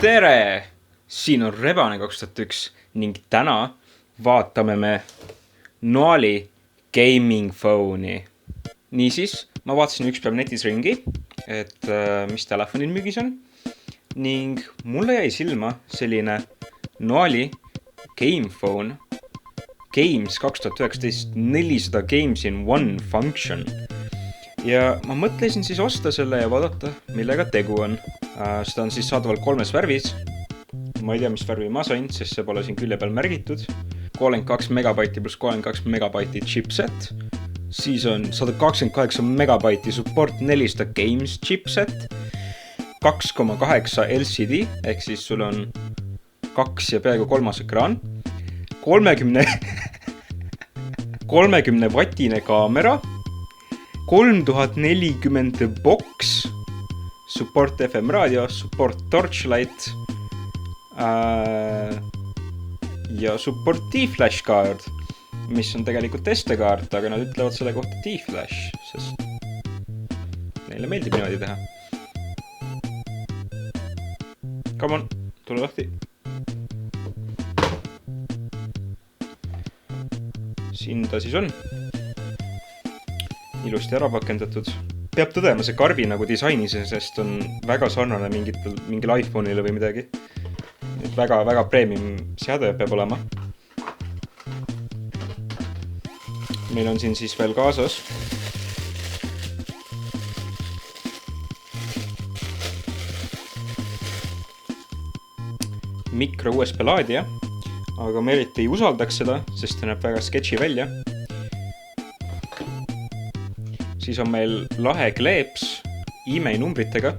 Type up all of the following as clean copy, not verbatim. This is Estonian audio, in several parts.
tere! Siin on Rebane 2001 ning täna vaatame me Noali gaming phone'i. Niisiis, ma vaatasin üks päev netis ringi, et mis telefonil müügis on. Ning mulle jäi silma selline Noali game phone. Games 2019, 400 games in one function. Ja ma mõtlesin siis osta selle ja vaadata, millega tegu on. Seda on siis saadaval 3 värvis. Ma ei tea, mis värvi ma sain, sest see pole siin külje peal märgitud. 32 megabaiti plus 32 megabaiti chipset. Siis on 128 megabaiti support 400 games chipset. 2,8 LCD, ehk siis sul on 2 ja peaaegu 3 ekraan. 30 vatine kaamera. 3040 box, support FM raadio, support Torchlight ja support T-Flash kaard, mis on tegelikult SD-kaart, aga nad ütlevad selle kohta T-Flash, sest neile meeldib niimoodi teha. Come on, tule lahti. Siin ta siis on. Ilusti ära pakendatud. Peab tõdema see karbi nagu disainis, sest on väga sarnane mingil iPhone'ile või midagi. Väga premium seade peab olema. Meil on siin siis veel kaasas mikro USB laadija, aga ma eriti ei usaldaks seda, sest ta näeb väga sketši välja. Siis on meil lahe kleeps email numbritega,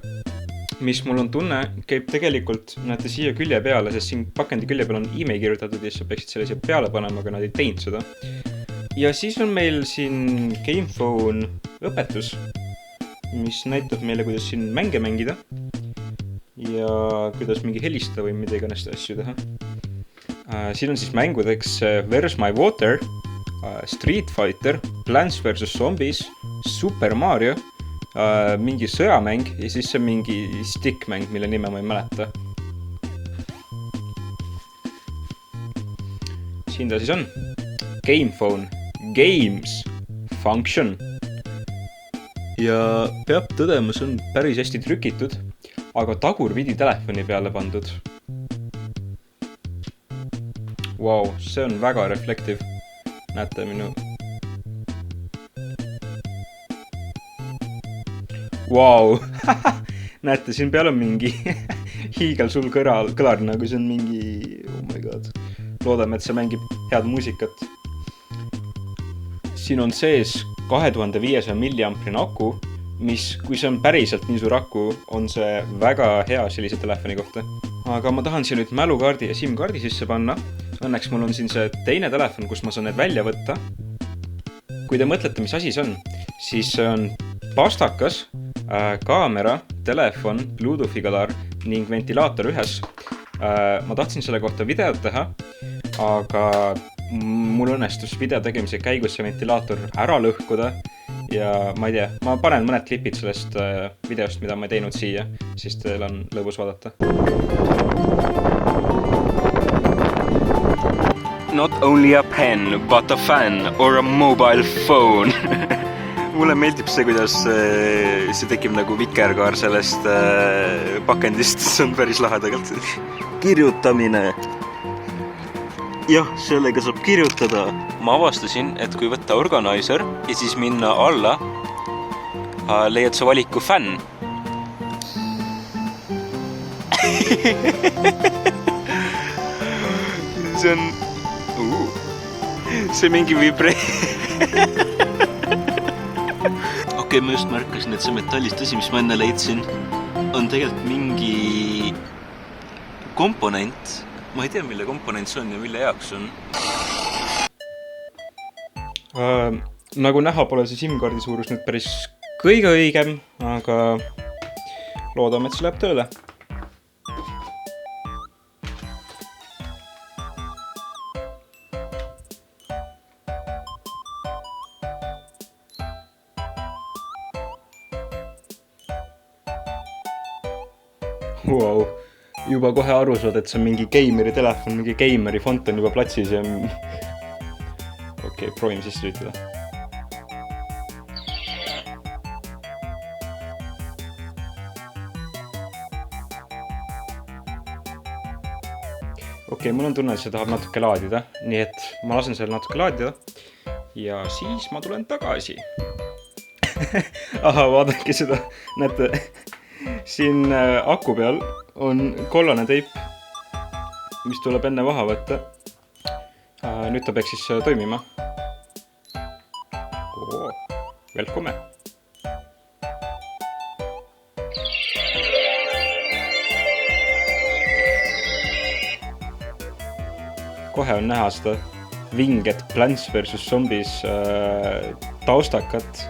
mis mul on tunne, käib tegelikult, näete siia külje peale, sest siin pakendi külje peal on email kirjutatud ja sa peaksid selle siia peale panema, aga nad ei teinud seda. Ja siis on meil siin GamePhone õpetus, mis näitab meile, kuidas siin mänge mängida ja kuidas mingi helistada või mida iganes asju teha. Siin on siis mängudeks Where's My Water, Street Fighter, Plants vs Zombies, Super Mario, mingi sõjamäng ja siis see mingi stickmäng, mille nime ma ei mäleta. Siin ta siis on. GamePhone, Games, Function. Ja peab tõdema, see on päris hästi trükitud, aga tagurpidi telefoni peale pandud. Wow, see on väga reflektiv. Näete minu... Wow! Näete, siin peal on mingi hiigel sul kõlar, nagu see on mingi... Oh my god. Loodame, et see mängib head muusikat. Siin on sees 2500 milliampri aku, mis, kui see on päriselt nii suur aku, on see väga hea sellise telefoni kohta. Aga ma tahan siin nüüd mälukaardi ja SIM-kaardi sisse panna. Õnneks mul on siin see teine telefon, kus ma saan need välja võtta. Kui te mõtlete, mis asi see on, siis see on pastakas, kaamera, telefon, Bluetoothi kalar ning ventilaator ühes. Ma tahtsin selle kohta videot teha, aga mul õnnestus video tegemise käigus see ventilaator ära lõhkuda ja ma ei tea, ma panen mõned klipid sellest videost, mida ma ei teinud siia, siis teil on lõbus vaadata. Not only a pen, but a fan or a mobile phone. Mulle meeldib see, kuidas see tekib nagu vikerkaar sellest pakendist. See on päris lahe tegelikult. Kirjutamine. Jah, sellega saab kirjutada. Ma avastasin, et kui võtta organizer ja siis minna alla, leiad sa valiku fan. See on... See mingi Okei, ma just märkasin, et see metallist asi, mis ma enne leidsin, on tegelikult mingi komponent. Ma ei tea, mille komponent see on ja mille jaoks on. Nagu näha, pole see SIM-kaardi suurus nüüd päris kõige õigem, aga loodame, et see läheb tööle. Wow. juba kohe aru saad, et see on mingi geimeri telefon, mingi geimeri font on juba platsis ja... Okei, proovime sisse lülitada. Okei, mul on tunne, et see tahab natuke laadida, nii et ma lasen selle natuke laadida ja siis ma tulen tagasi. Aha, vaadake seda, näete, siin aku peal on kollane teip, mis tuleb enne maha võtta. Nüüd ta peaks siis toimima. Welcome! Kohe on näha seda vinget Plants vs Zombies taustakat.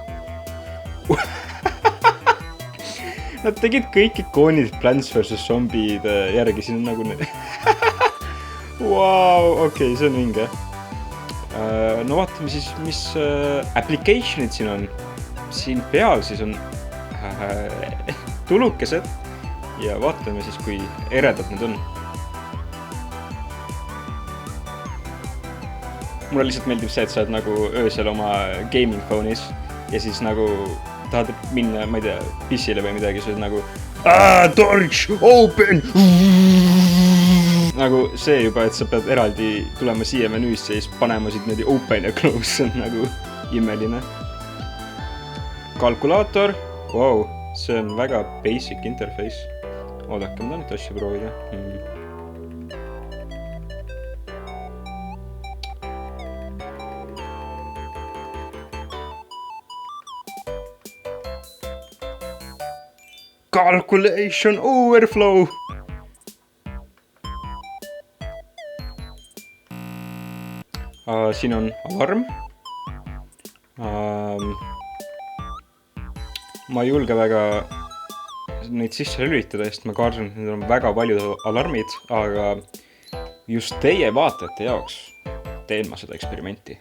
Nad tegid kõik ikoonid Plants vs Zombied järgi, siin on nagu need. Wow, okei, see on vinge. No vaatame siis, mis applicationid siin on. Siin peal siis on tulukesed ja vaatame siis, kui eredad need on. Mulle lihtsalt meeldib see, et sa oled nagu öösel oma gaming phone'is ja siis nagu tahad minna, ma ei tea, pissile või midagi, sa oled nagu torch, open! Nagu see juba, et sa pead eraldi tulema siia menüüsse ja siis panema siit niimoodi open ja close, see on nagu imeline. Kalkulaator, wow, see on väga basic interface. Oodake, ma tahan nüüd asja proovida. Calculation overflow! Siin on alarm. Ma ei julge väga neid sisse lülitada, sest ma kardan, et need on väga paljud alarmid, aga just teie vaatajate jaoks teen ma seda eksperimenti.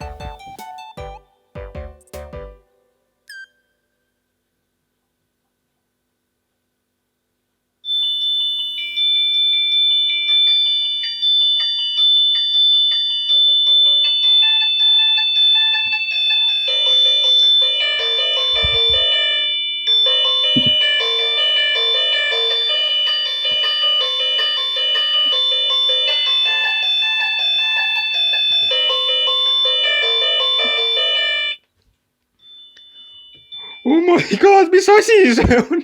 Oh my god, mis asi see on?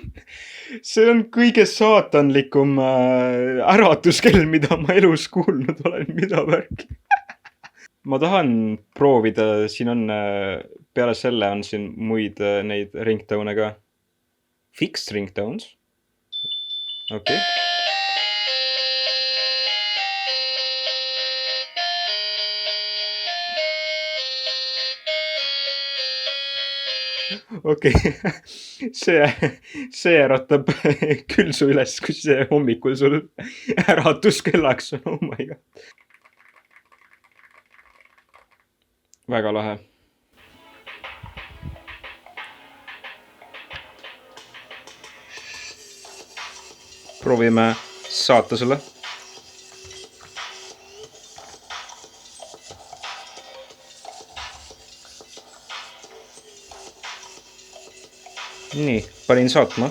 See on kõige saatanlikum äratuskell, mida ma elus kuulnud olen, mida värk. Ma tahan proovida, siin on, peale selle on siin muid neid ringtone ka. Fixed ringtones. Okei. Okei, see äratab küll su üles, kui see hommikul sul äratuskellaks on, oh my god. Väga lahe. Proovime saata selle. Nii, panin saatma.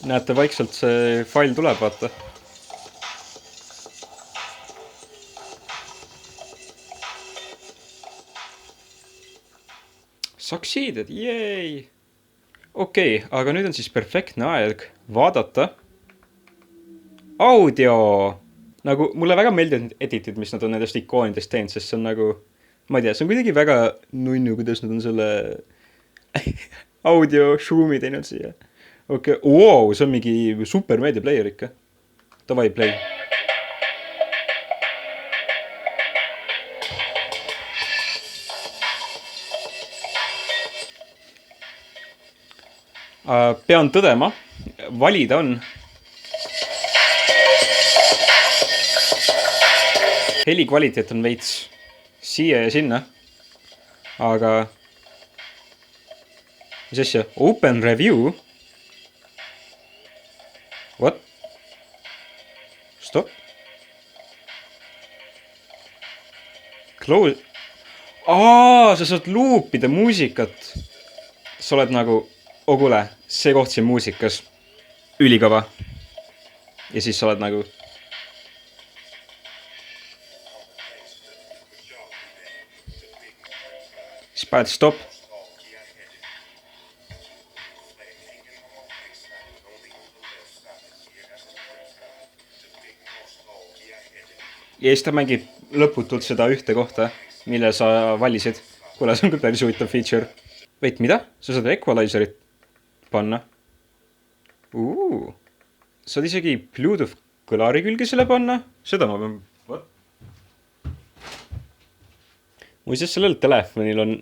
Näete, vaikselt see fail tuleb, vaata. Succeeded, yay! Okei, aga nüüd on siis perfektne aeg vaadata audio. Nagu mulle väga meeldivad editid, mis nad on nendest ikoonidest teinud, sest see on nagu, ma ei tea, see on kuidagi väga nunnu, kuidas nad on selle audio shroom'i teinud siia. Okei, wow, see on mingi super media player ikka. Davai, play. Pean tõdema, valida on heli kvaliteet on veits siia ja sinna. aga mis asja? Open review? What? Stop. Close. Sa saad loopida muusikat. Sa oled nagu, kuule, see koht siin muusikas. Ülikava. Ja siis sa oled nagu siis paned stop. Ja siis ta mängib lõputult seda ühte kohta, mille sa valisid. Kuule, see on küll päris huvitav feature. Wait, mida? Sa saad equalizerit panna? Saad isegi Bluetooth kõlari külge selle panna? Seda ma pean... What? Muuseas, sellel telefonil on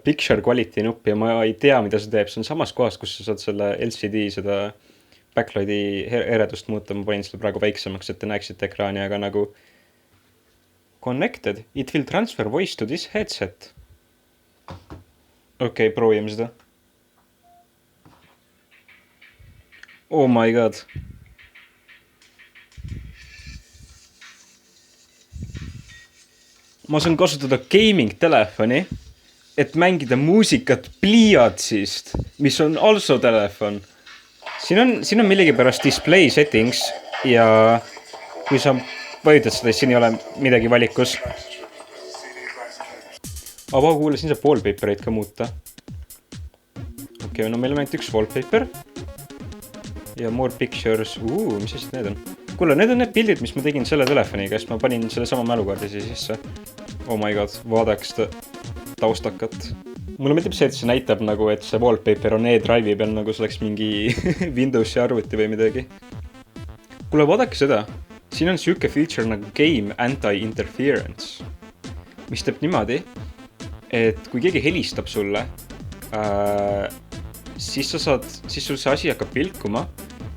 picture quality nupp ja ma ei tea, mida see teeb. See on samas kohas, kus sa saad selle LCD, seda backlighti eredust muuta. Ma panin selle praegu väiksemaks, et te näeksite ekraani, aga nagu connected. It will transfer voice to this headset. Okei, proovime seda. Oh my god. Ma saan kasutada gaming telefoni, et mängida muusikat pliiatsist, mis on also telefon. Siin on millegipärast display settings ja kui sa vajutad seda, siis siin ei ole midagi valikus. Aga kuule, siin saab wallpaperit ka muuta. Okei, no meil on ainult üks wallpaper. Ja more pictures. Mis asjad need on? Kuule, need on need pildid, mis ma tegin selle telefoniga, sest ma panin selle sama mälukaardi sisse. Oh my god, vaadaks taustakat. Mulle meeldib see, et see näitab nagu, et see wallpaper on e-drive'i peal, nagu see oleks mingi Windowsi arvuti või midagi. Kuule, vaadake seda. Siin on siuke feature nagu Game Anti-Interference, mis teeb niimoodi, et kui keegi helistab sulle, siis sul see asi hakkab pilkuma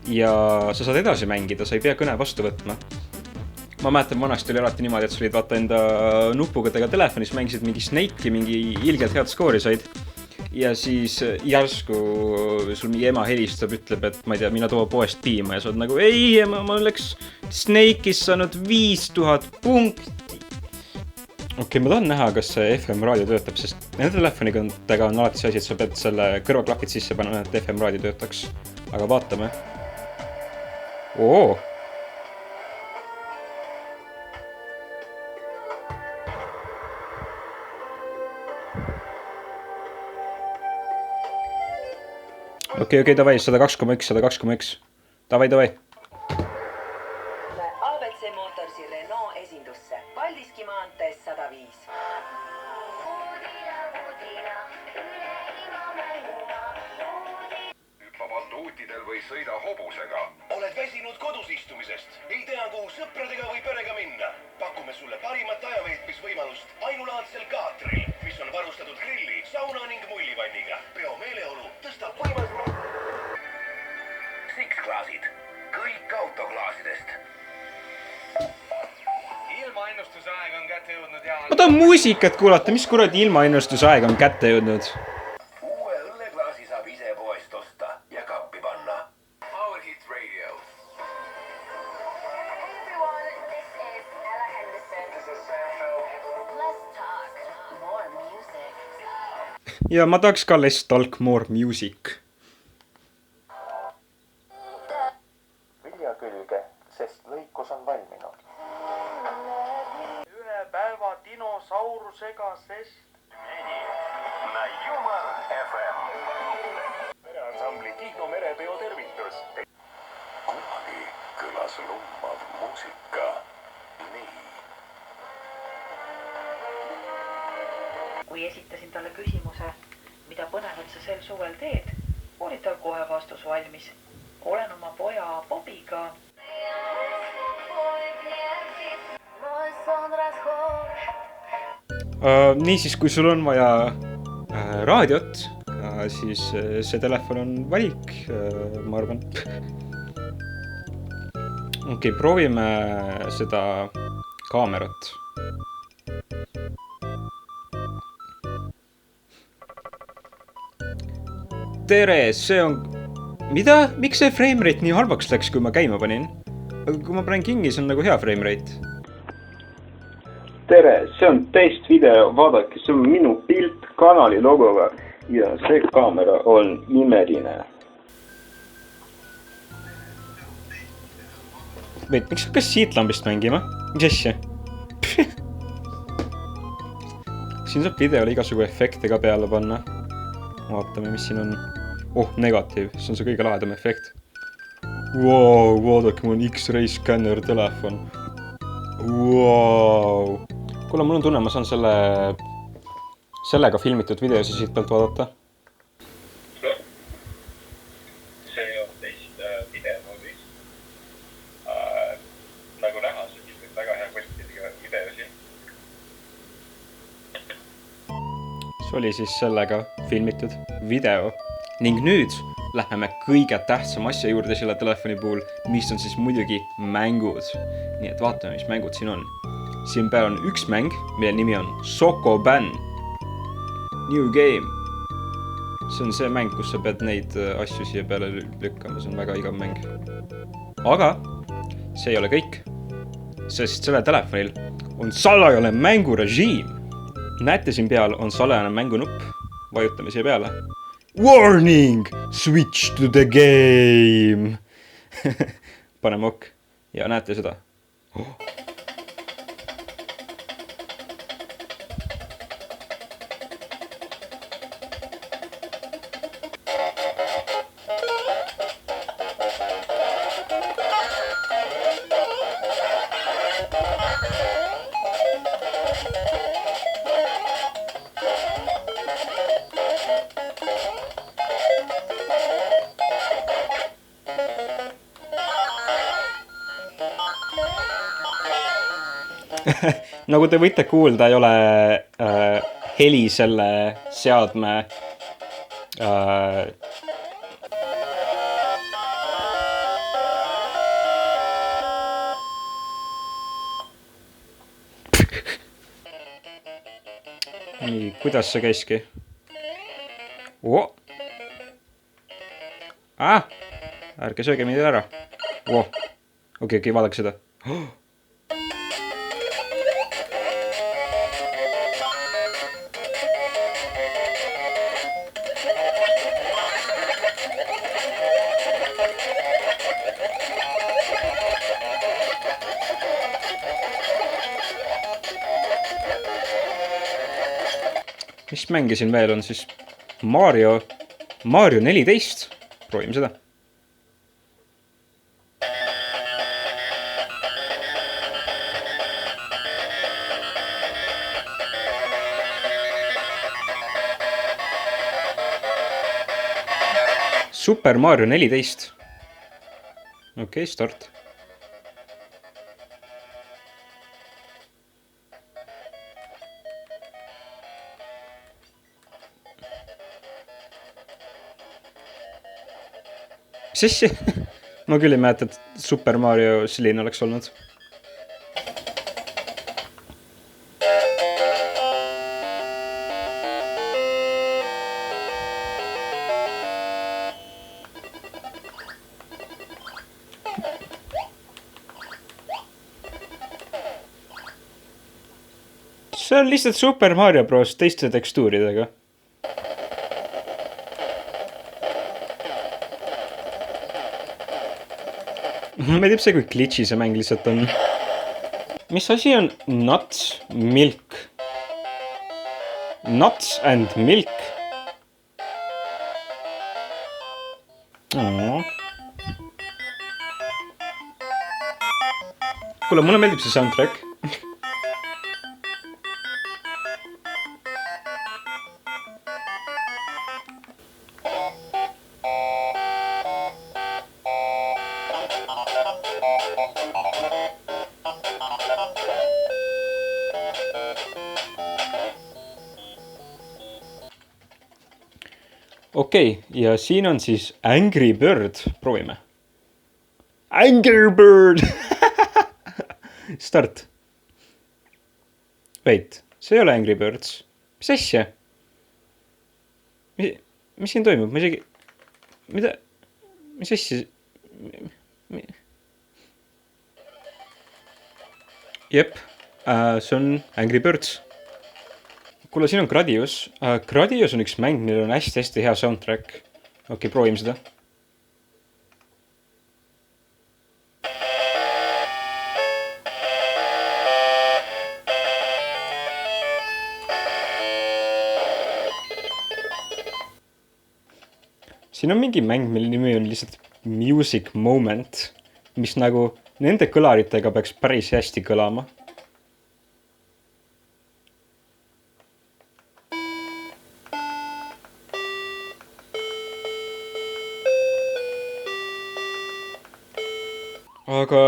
ja sa saad edasi mängida, sa ei pea kõne vastu võtma. Ma mäletan, vanasti oli alati niimoodi, et sa olid vaata enda nupugadega telefonis, mängisid mingi Snake'i, mingi ilgelt head skoori said. Ja siis järsku sul mingi ema helistab, ütleb, et ma ei tea, mina too poest piima ja sa oled nagu, ei, ma oleks Snake'is saanud 5000 punkti. Okei, ma tahan näha, kas see FM raadio töötab, sest nende telefonidega on alati see asi, et sa pead selle kõrvaklapid sisse panema, et FM raadio töötaks. Aga vaatame. Okei, davai, 102,1. Davai. ABC Motorsi Renault esindusse. Paldiski maantees 105. Hüppa banduutidel või sõida hobusega. Oled väsinud kodus istumisest? Ei tea, kuhu sõpradega või perega minna? Pakume sulle parimat ajaveetmisvõimalust ainulaadsel kaatril, mis on varustatud grilli, sauna ning mullivanniga. Peo meeleolu tõstab võimalust. Six-klaasid. Kõik autoklaasidest. Ilmaennustuse aeg on kätte jõudnud ja... Ma tahan muusikat kuulata, mis kuradi ilmaennustuse aeg on kätte jõudnud? Uue õlleklaasi saab ise poest osta ja kappi panna. Our Hit Radio. Everyone, this is Ella Henderson. This is Sam Phil. Let's talk more music. Ja ma tahaks ka Let's Talk More Music. Vilja külge, sest lõikus on valminud. Ühe päeva dinosaurusega, sest... Na Jumar FM. Mereansambli Kihnu merepeo tervitus. Kunagi kõlas lummav muusika. Nii. Kui esitasin talle küsimuse, mida põnevat sa sel suvel teed, oli tal kohe vastus valmis. Olen oma poja Bobiga. Niisiis, kui sul on vaja raadiot, siis see telefon on valik, ma arvan. Okei, proovime seda kaamerat. tere, see on... Mida? Miks see framerate nii halvaks läks, kui ma käima panin? Aga kui ma panen kingi, see on nagu hea framerate. Tere, see on testvideo, vaadake, see on minu pilt kanali logoga ja see kaamera on imeline. Veit, miks hakkas siit lambist mängima? Mis asja? Siin saab videole igasugu efekte ka peale panna. Vaatame, mis siin on. Oh, negatiiv. See on see kõige lahedam efekt. Wow, vaadake, mul on X-ray scanner telefon. Wow. Kuule, mul on tunne, ma saan sellega filmitud videosi siit pealt vaadata. See on teist videomoodis. Nagu näha, see on väga hea kvaliteediga videosi. See oli siis sellega filmitud video. Ning nüüd läheme kõige tähtsam asja juurde selle telefoni puhul, mis on siis muidugi mängud. Nii et vaatame, mis mängud siin on. Siin peal on üks mäng, mille nimi on Sokoban. New game. See on see mäng, kus sa pead neid asju siia peale lükkama. See on väga igav mäng. Aga see ei ole kõik. Sest selle telefonil on salajane mängurežiim. Näete, siin peal on salajane mängunupp. Vajutame siia peale. Warning! Switch to the game! Paneme ok. Ja näete seda. Oh. Nagu te võite kuulda, ei ole heli selle seadme nii, kuidas see käiski? Oh. Ärge sööge mind ära. Okei, vaadake seda. Mis mängi siin veel on siis? Mario 14. Proovime seda. Super Mario 14. Okei, start. Mis asja? Ma küll ei mäleta, et Super Mario selline oleks olnud. See on lihtsalt Super Mario Bros. Teiste tekstuuridega. Ma ei tea see, kui glitchi see mäng lihtsalt on. Mis asi on Nuts Milk? Nuts and Milk. Kuule, mulle meeldib see soundtrack. Okei, ja siin on siis Angry Bird. Proovime. Angry Bird! Start. Wait, see ei ole Angry Birds. Mis asja? Mis siin toimub? Ma isegi... mida, mis asja? Jep, see on Angry Birds. Kuule, siin on Gradius. Gradius on üks mäng, millel on hästi hea soundtrack. Okei, proovime seda. Siin on mingi mäng, mille nimi on lihtsalt Music Moment, mis nagu nende kõlaritega peaks päris hästi kõlama. Aga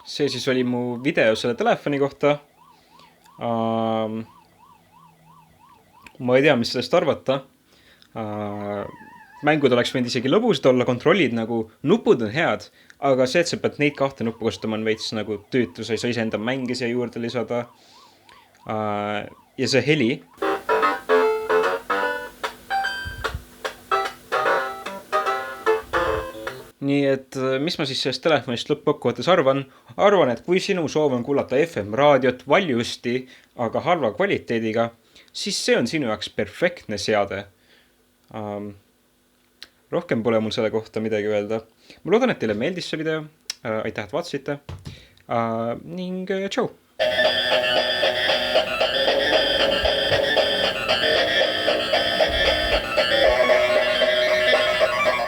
see siis oli mu video selle telefoni kohta. Ma ei tea, mis sellest arvata. Mängud oleks võinud isegi lõbusad olla, kontrollid nagu, nupud on head, aga see, et sa pead neid 2 nuppu kasutama on veits nagu tüütu, sa ei saa iseenda mänge siia juurde lisada. Ja see heli. Nii et mis ma siis sellest telefonist lõppkokkuvõttes arvan? Arvan, et kui sinu soov on kuulata FM raadiot valjusti, aga halva kvaliteediga, siis see on sinu jaoks perfektne seade. Rohkem pole mul selle kohta midagi öelda. Ma loodan, et teile meeldis see video. Aitäh, et vaatasite. Ning tšau!